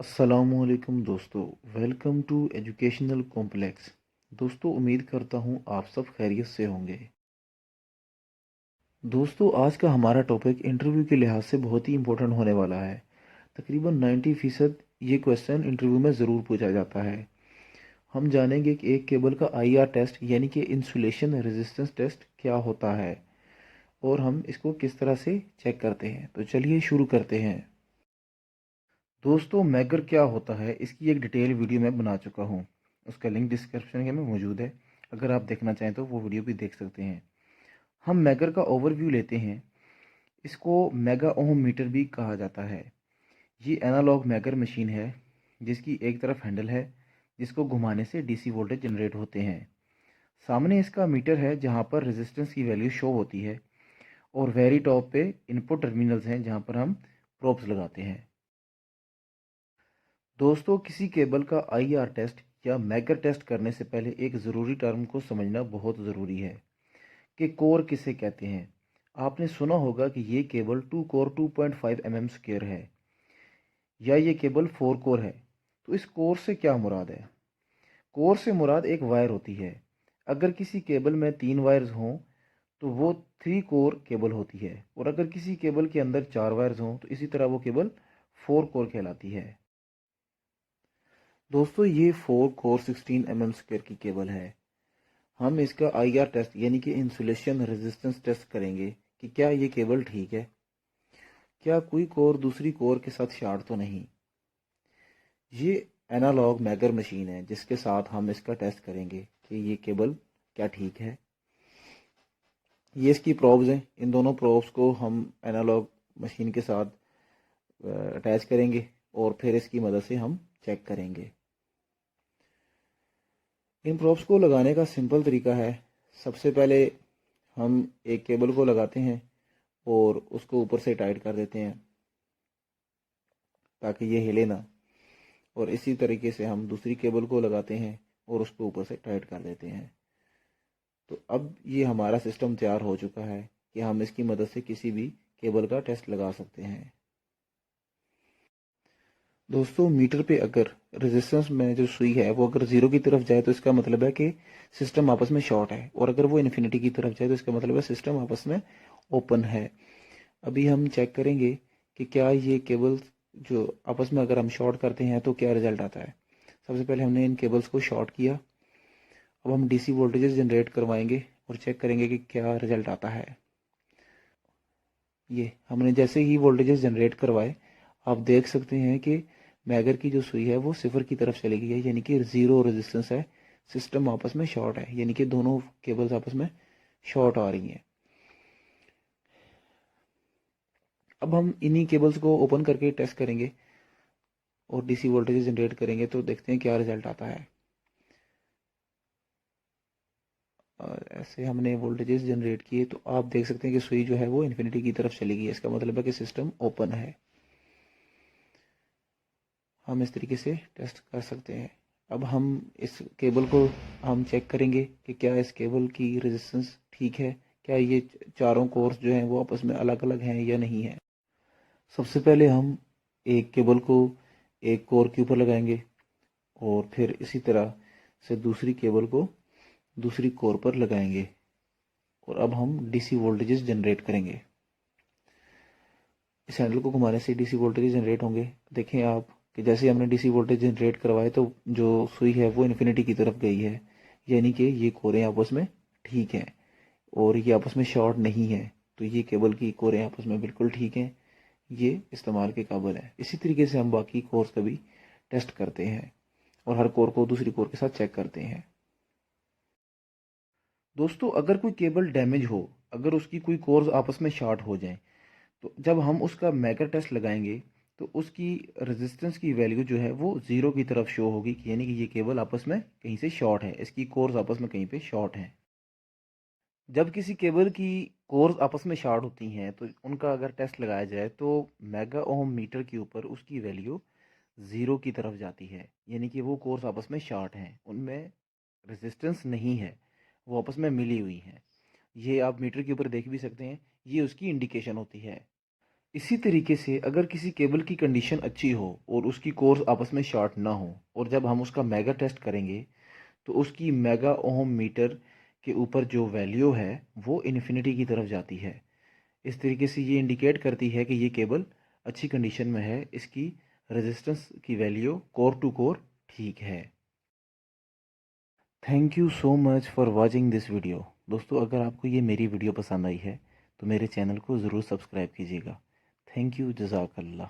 अस्सलामुअलैकुम दोस्तों, welcome to educational complex. दोस्तों, उम्मीद करता हूँ आप सब खैरियत से होंगे। दोस्तों, आज का हमारा टॉपिक इंटरव्यू के लिहाज से बहुत ही इंपॉर्टेंट होने वाला है। तकरीबन 90% ये क्वेश्चन इंटरव्यू में ज़रूर पूछा जाता है। हम जानेंगे कि एक केबल का आईआर टेस्ट यानी कि इंसुलेशन रेजिस्टेंस टेस्ट क्या होता है और हम इसको किस तरह से चेक करते हैं। तो चलिए शुरू करते हैं। दोस्तों, मैगर क्या होता है इसकी एक डिटेल वीडियो मैं बना चुका हूँ। उसका लिंक डिस्क्रिप्शन में मौजूद है। अगर आप देखना चाहें तो वो वीडियो भी देख सकते हैं। हम मैगर का ओवरव्यू लेते हैं। इसको मेगा ओम मीटर भी कहा जाता है। ये एनालॉग मैगर मशीन है जिसकी एक तरफ हैंडल है जिसको घुमाने से डीसी वोल्टेज जनरेट होते हैं। सामने इसका मीटर है जहाँ पर रेजिस्टेंस की वैल्यू शो होती है और वेरी टॉप पे इनपुट टर्मिनल्स हैं जहाँ पर हम प्रोब्स लगाते हैं। दोस्तों, किसी केबल का आईआर टेस्ट या मैगर टेस्ट करने से पहले एक ज़रूरी टर्म को समझना बहुत ज़रूरी है कि कोर किसे कहते हैं। आपने सुना होगा कि ये केबल 2 कोर 2.5 mm स्क्वायर है या ये केबल 4 कोर है। तो इस कोर से क्या मुराद है? कोर से मुराद एक वायर होती है। अगर किसी केबल में 3 वायर्स हों तो वो 3 कोर केबल होती है, और अगर किसी केबल के अंदर 4 वायर्स हों तो इसी तरह वो केबल 4 कोर कहलाती है। दोस्तों, ये 4 कोर 16 mm स्क्वायर की केबल है। हम इसका आईआर टेस्ट यानी कि इंसुलेशन रेजिस्टेंस टेस्ट करेंगे कि क्या ये केबल ठीक है, क्या कोई कोर दूसरी कोर के साथ शॉर्ट तो नहीं। ये एनालॉग मैगर मशीन है जिसके साथ हम इसका टेस्ट करेंगे कि ये केबल क्या ठीक है। ये इसकी प्रोब्स हैं। इन दोनों प्रोब्स को हम एनालॉग मशीन के साथ अटैच करेंगे और फिर इसकी मदद से हम चेक करेंगे। इन प्रोब्स को लगाने का सिंपल तरीका है। सबसे पहले हम एक केबल को लगाते हैं और उसको ऊपर से टाइट कर देते हैं ताकि ये हिले ना, और इसी तरीके से हम दूसरी केबल को लगाते हैं और उसको ऊपर से टाइट कर देते हैं। तो अब ये हमारा सिस्टम तैयार हो चुका है कि हम इसकी मदद से किसी भी केबल का टेस्ट लगा सकते हैं। दोस्तों, मीटर पे अगर रेजिस्टेंस में जो सुई है वो अगर ज़ीरो की तरफ जाए तो इसका मतलब है कि सिस्टम आपस में शॉर्ट है, और अगर वो इन्फिनिटी की तरफ जाए तो इसका मतलब है सिस्टम आपस में ओपन है। अभी हम चेक करेंगे कि क्या ये केबल्स जो आपस में अगर हम शॉर्ट करते हैं तो क्या रिजल्ट आता है। सबसे पहले हमने इन केबल्स को शॉर्ट किया। अब हम डीसी वोल्टेजेस जनरेट करवाएंगे और चेक करेंगे कि क्या रिजल्ट आता है। ये हमने जैसे ही वोल्टेजेस जनरेट करवाए, आप देख सकते हैं कि मैगर की जो सुई है वो सिफर की तरफ चली गई है, यानी कि ज़ीरो रेजिस्टेंस है। सिस्टम आपस में शॉर्ट है, यानी कि दोनों केबल्स आपस में शॉर्ट आ रही हैं। अब हम इन्हीं केबल्स को ओपन करके टेस्ट करेंगे और डीसी वोल्टेज जनरेट करेंगे तो देखते हैं क्या रिजल्ट आता है। और ऐसे हमने वोल्टेजेस जनरेट किए तो आप देख सकते हैं कि सुई जो है वो इन्फिनिटी की तरफ चली गई है। इसका मतलब है कि सिस्टम ओपन है। हम इस तरीके से टेस्ट कर सकते हैं। अब हम इस केबल को हम चेक करेंगे कि क्या इस केबल की रेजिस्टेंस ठीक है, क्या ये चारों कोर्स जो हैं वो आपस में अलग अलग हैं या नहीं है। सबसे पहले हम एक केबल को एक कोर के ऊपर लगाएंगे और फिर इसी तरह से दूसरी केबल को दूसरी कोर पर लगाएंगे, और अब हम डीसी वोल्टेजेस जनरेट करेंगे। इस हैंडल को घुमाने से डीसी वोल्टेज जनरेट होंगे। देखें आप कि जैसे हमने डीसी वोल्टेज जनरेट करवाए तो जो सुई है वो इन्फिनिटी की तरफ गई है, यानी कि ये कोरें आपस में ठीक हैं और ये आपस में शॉर्ट नहीं है। तो ये केबल की कोरें आपस में बिल्कुल ठीक हैं, ये इस्तेमाल के काबिल है। इसी तरीके से हम बाकी कोर्स का भी टेस्ट करते हैं और हर कोर को दूसरी कोर के साथ चेक करते हैं। दोस्तों, अगर कोई केबल डैमेज हो, अगर उसकी कोई कोर्स आपस में शॉर्ट हो जाए, तो जब हम उसका मैगर टेस्ट लगाएंगे तो उसकी रेजिस्टेंस की वैल्यू जो है वो ज़ीरो की तरफ शो होगी, यानी कि ये केबल आपस में कहीं से शॉर्ट है, इसकी कोर्स आपस में कहीं पे शॉर्ट हैं। जब किसी केबल की कोर्स आपस में शॉर्ट होती हैं तो उनका अगर टेस्ट लगाया जाए तो मेगा ओम मीटर के ऊपर उसकी वैल्यू ज़ीरो की तरफ जाती है, यानी कि वो कोर्स आपस में शॉर्ट हैं, उनमें रेजिस्टेंस नहीं है, वो आपस में मिली हुई हैं। ये आप मीटर के ऊपर देख भी सकते हैं, ये उसकी इंडिकेशन होती है। इसी तरीके से अगर किसी केबल की कंडीशन अच्छी हो और उसकी कोर्स आपस में शॉर्ट ना हो और जब हम उसका मेगा टेस्ट करेंगे तो उसकी मेगा ओम मीटर के ऊपर जो वैल्यू है वो इन्फिनिटी की तरफ जाती है। इस तरीके से ये इंडिकेट करती है कि ये केबल अच्छी कंडीशन में है, इसकी रेजिस्टेंस की वैल्यू कोर टू कोर ठीक है। Thank you so much for watching this video. दोस्तों, अगर आपको ये मेरी वीडियो पसंद आई है तो मेरे चैनल को ज़रूर सब्सक्राइब कीजिएगा। थैंक यू, जज़ाकल्लाह।